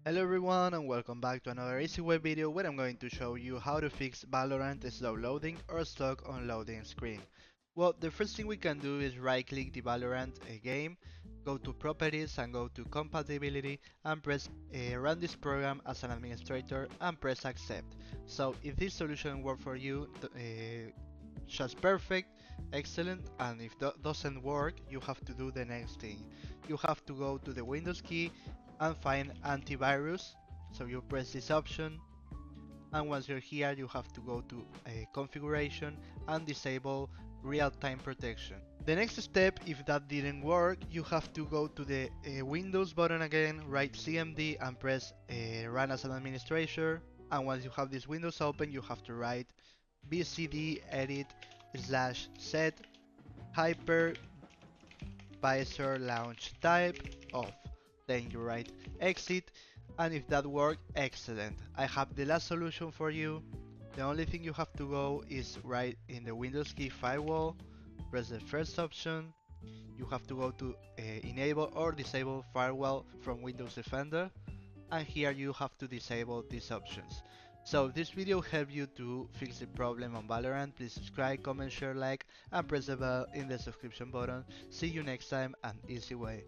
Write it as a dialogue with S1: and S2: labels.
S1: Hello everyone and welcome back to another easy way video where I'm going to show you how to fix Valorant slow loading or stuck on loading screen. Well, the first thing we can do is right click the Valorant game, go to properties and go to compatibility and press run this program as an administrator and press accept. So if this solution works for you, just perfect, excellent, and if that doesn't work, you have to do the next thing. You have to go to the Windows key and find antivirus. So you press this option, and once you're here, you have to go to configuration and disable real-time protection. The next step, if that didn't work, you have to go to the Windows button again, write CMD and press run as an administrator. And once you have this Windows open, you have to write bcd edit /set hypervisor launch type off. Then you write exit, and if that worked, excellent. I have the last solution for you. The only thing you have to go is right in the Windows key Firewall, press the first option. You have to go to enable or disable Firewall from Windows Defender, and here you have to disable these options. So if this video helped you to fix the problem on Valorant, please subscribe, comment, share, like, and press the bell in the subscription button. See you next time, and easy way.